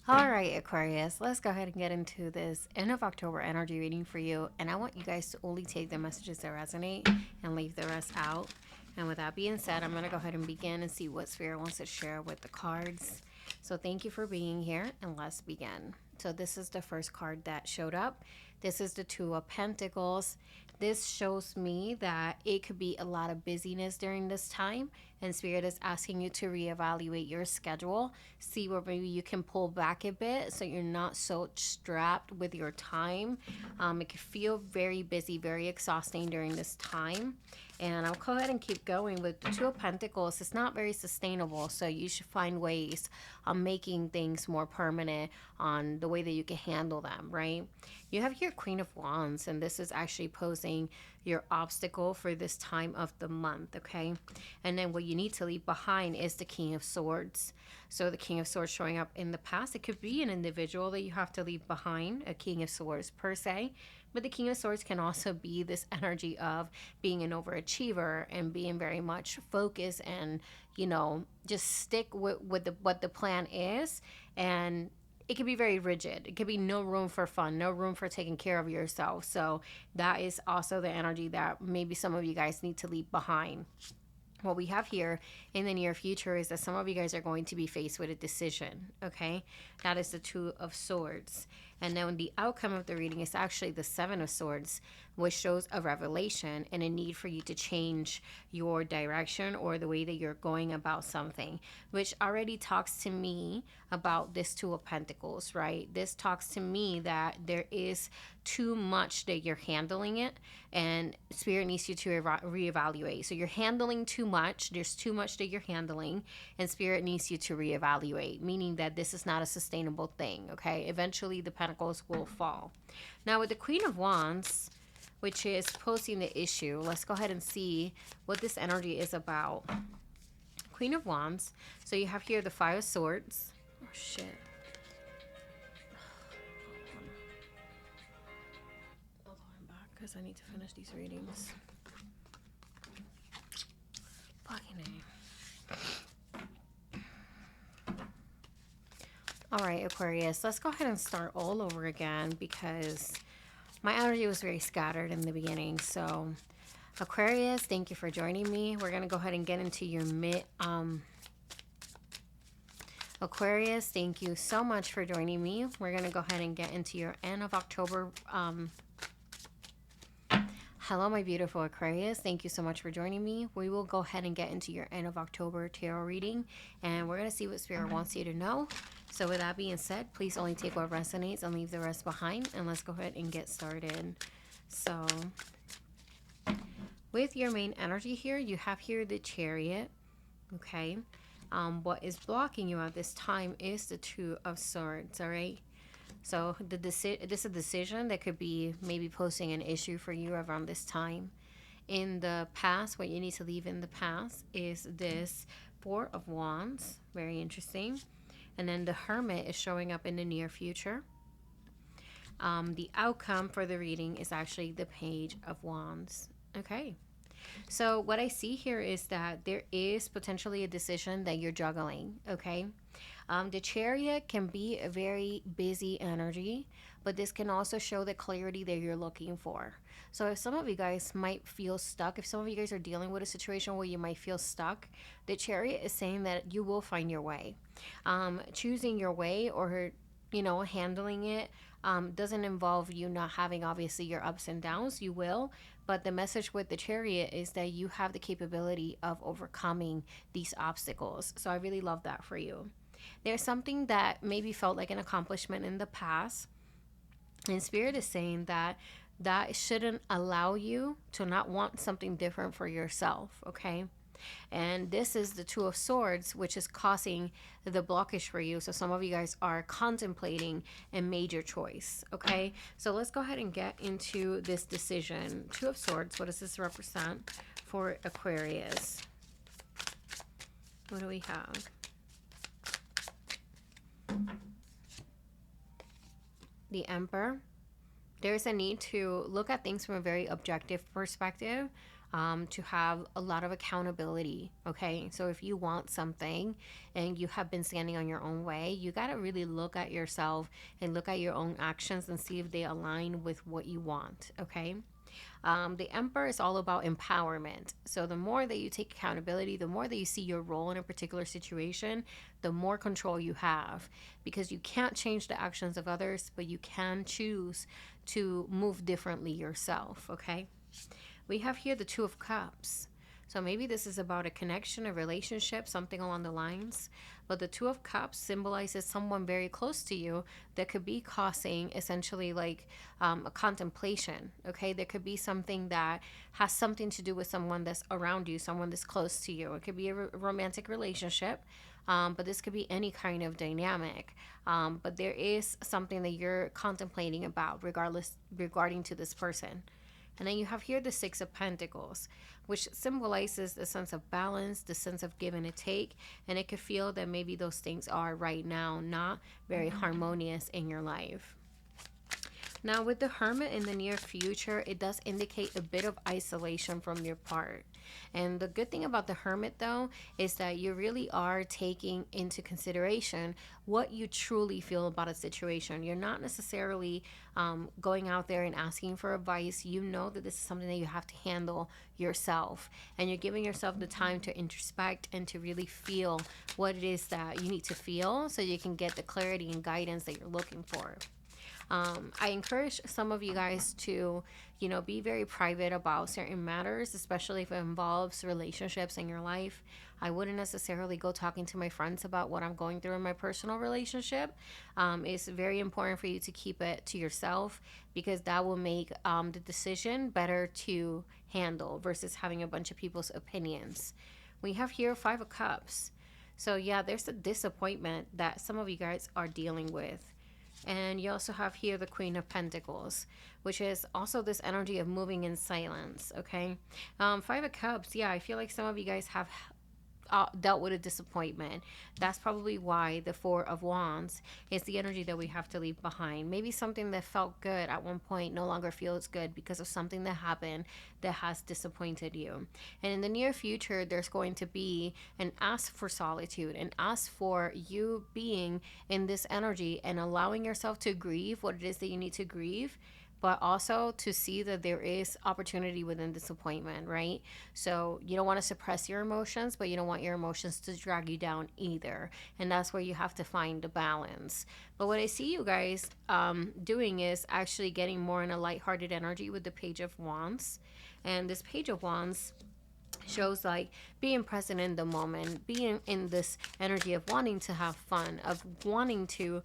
All right, Aquarius, let's go ahead and get into this end of October energy reading for you. And I want you guys to only take the messages that resonate and leave the rest out. And with that being said, I'm going to go ahead and begin and see what Spirit wants to share with the cards. So thank you for being here, and let's begin. So this is the first card that showed up. This is the Two of Pentacles. This shows me that it could be a lot of busyness during this time, and Spirit is asking you to reevaluate your schedule, see where maybe you can pull back a bit so you're not so strapped with your time. It could feel very busy, very exhausting during this time. And I'll go ahead and keep going with the Two of Pentacles. It's not very sustainable, so you should find ways on making things more permanent on the way that you can handle them, right? You have your Queen of Wands, and this is actually posing your obstacle for this time of the month, okay? And then what you need to leave behind is the King of Swords. So the King of Swords showing up in the past. It could be an individual that you have to leave behind, a King of Swords per se. But the King of Swords can also be this energy of being an overachiever and being very much focused and, just stick with what the plan is. And it could be very rigid. It could be no room for fun, no room for taking care of yourself. So that is also the energy that maybe some of you guys need to leave behind. What we have here in the near future is that some of you guys are going to be faced with a decision, okay? That is the Two of Swords. And then the outcome of the reading is actually the Seven of Swords, which shows a revelation and a need for you to change your direction or the way that you're going about something, which already talks to me about this Two of Pentacles, right? This talks to me that there is too much that you're handling it, and Spirit needs you to reevaluate. So you're handling too much. There's too much that you're handling, and Spirit needs you to reevaluate, meaning that this is not a sustainable thing, okay? Eventually the pentacles will fall. Now with the Queen of Wands, which is posing the issue, let's go ahead and see what this energy is about. Queen of Wands. So you have here the Five of Swords. Oh shit. I'll go back because I need to finish these readings. Fucking A. All right, Aquarius, let's go ahead and start all over again because my energy was very scattered in the beginning. So Aquarius, thank you for joining me. We're going to go ahead and get into your Aquarius, thank you so much for joining me. We're going to go ahead and get into your end of October. Hello, my beautiful Aquarius. Thank you so much for joining me. We will go ahead and get into your end of October tarot reading, and we're going to see what Spirit wants you to know. So with that being said, please only take what resonates and leave the rest behind, and let's go ahead and get started. So with your main energy here, you have here the Chariot, okay? What is blocking you at this time is the Two of Swords, all right? So this is a decision that could be maybe posing an issue for you around this time. In the past, what you need to leave in the past is this Four of Wands. Very interesting. And then the Hermit is showing up in the near future. The outcome for the reading is actually the Page of Wands. Okay. So what I see here is that there is potentially a decision that you're juggling, okay? The Chariot can be a very busy energy, but this can also show the clarity that you're looking for. So if some of you guys might feel stuck, if some of you guys are dealing with a situation where you might feel stuck, the Chariot is saying that you will find your way. Choosing your way or handling it doesn't involve you not having obviously your ups and downs. You will, but the message with the Chariot is that you have the capability of overcoming these obstacles. So I really love that for you. There's something that maybe felt like an accomplishment in the past, and Spirit is saying that that shouldn't allow you to not want something different for yourself, okay? And this is the Two of Swords, which is causing the blockage for you. So some of you guys are contemplating a major choice, okay? So let's go ahead and get into this decision. Two of Swords, what does this represent for Aquarius? What do we have? The Emperor. There's a need to look at things from a very objective perspective. to have a lot of accountability. Okay, so if you want something and you have been standing on your own way, you got to really look at yourself and look at your own actions and see if they align with what you want. Okay. The Emperor is all about empowerment. So the more that you take accountability, the more that you see your role in a particular situation, the more control you have. Because you can't change the actions of others, but you can choose to move differently yourself. Okay. We have here the Two of Cups. So maybe this is about a connection, a relationship, something along the lines. But the Two of Cups symbolizes someone very close to you that could be causing essentially like a contemplation. Okay, there could be something that has something to do with someone that's around you, someone that's close to you. It could be a romantic relationship. But this could be any kind of dynamic. But there is something that you're contemplating about, regardless regarding to this person. And then you have here the Six of Pentacles, which symbolizes the sense of balance, the sense of give and a take. And it could feel that maybe those things are right now not very harmonious in your life. Now, with the Hermit in the near future, it does indicate a bit of isolation from your part. And the good thing about the Hermit, though, is that you really are taking into consideration what you truly feel about a situation. You're not necessarily going out there and asking for advice. You know that this is something that you have to handle yourself. And you're giving yourself the time to introspect and to really feel what it is that you need to feel so you can get the clarity and guidance that you're looking for. I encourage some of you guys to, be very private about certain matters, especially if it involves relationships in your life. I wouldn't necessarily go talking to my friends about what I'm going through in my personal relationship. It's very important for you to keep it to yourself because that will make the decision better to handle versus having a bunch of people's opinions. We have here Five of Cups. So yeah, there's a disappointment that some of you guys are dealing with. And you also have here the Queen of Pentacles, which is also this energy of moving in silence, okay? Five of Cups, yeah, I feel like some of you guys have dealt with a disappointment. That's probably why the Four of Wands is the energy that we have to leave behind. Maybe something that felt good at one point no longer feels good because of something that happened that has disappointed you. And in the near future, there's going to be an ask for solitude and ask for you being in this energy and allowing yourself to grieve what it is that you need to grieve, but also to see that there is opportunity within disappointment, right? So you don't want to suppress your emotions, but you don't want your emotions to drag you down either. And that's where you have to find the balance. But what I see you guys doing is actually getting more in a lighthearted energy with the Page of Wands. And this Page of Wands shows like being present in the moment, being in this energy of wanting to have fun, of wanting to,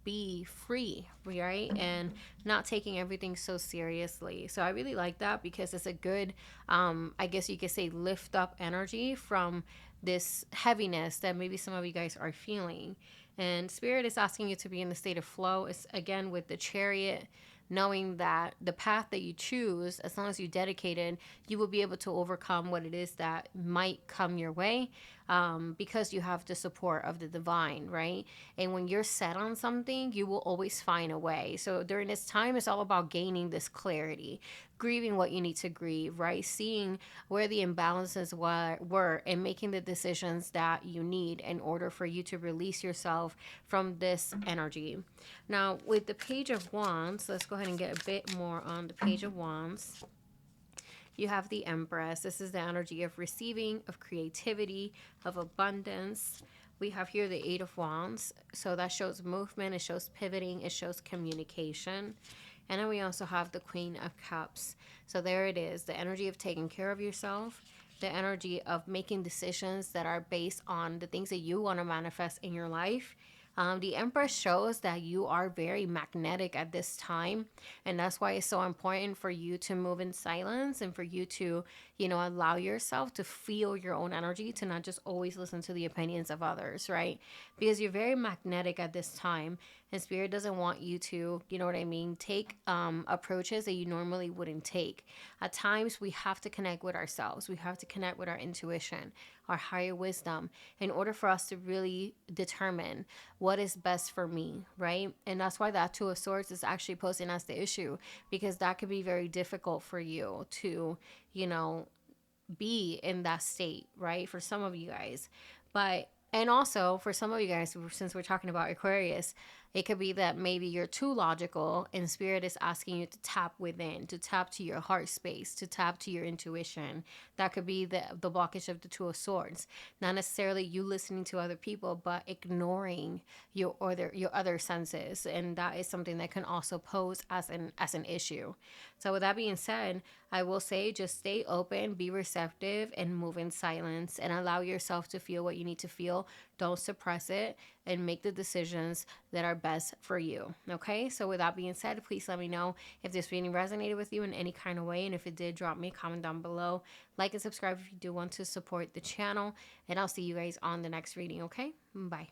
be free, right? And not taking everything so seriously. So I really like that because it's a good, I guess you could say, lift up energy from this heaviness that maybe some of you guys are feeling. And Spirit is asking you to be in the state of flow. It's again with the Chariot, knowing that the path that you choose, as long as you dedicate it, you will be able to overcome what it is that might come your way, because you have the support of the divine, right? And when you're set on something, you will always find a way. So during this time, it's all about gaining this clarity, grieving what you need to grieve, right? Seeing where the imbalances were and making the decisions that you need in order for you to release yourself from this energy. Now, with the Page of Wands, let's go ahead and get a bit more on the Page of Wands. You have the Empress. This is the energy of receiving, of creativity, of abundance. We have here the Eight of Wands. So that shows movement, it shows pivoting, it shows communication. And then we also have the Queen of Cups. So there it is, the energy of taking care of yourself, the energy of making decisions that are based on the things that you want to manifest in your life. The Empress shows that you are very magnetic at this time, and that's why it's so important for you to move in silence and for you to, allow yourself to feel your own energy, to not just always listen to the opinions of others, right? Because you're very magnetic at this time, and Spirit doesn't want you to, take approaches that you normally wouldn't take. At times, we have to connect with ourselves. We have to connect with our intuition, our higher wisdom, in order for us to really determine what is best for me, right? And that's why that Two of Swords is actually posing as the issue, because that could be very difficult for you to, you know, be in that state, right? For some of you guys. But, and also for some of you guys, since we're talking about Aquarius, it could be that maybe you're too logical and spirit is asking you to tap within, to tap to your heart space, to tap to your intuition. That could be the blockage of the Two of Swords. Not necessarily you listening to other people, but ignoring your other senses. And that is something that can also pose as an issue. So with that being said, I will say just stay open, be receptive, and move in silence, and allow yourself to feel what you need to feel. Don't suppress it, and make the decisions that are best for you. Okay? So with that being said, please let me know if this reading resonated with you in any kind of way. And if it did, drop me a comment down below. Like and subscribe if you do want to support the channel. And I'll see you guys on the next reading. Okay? Bye.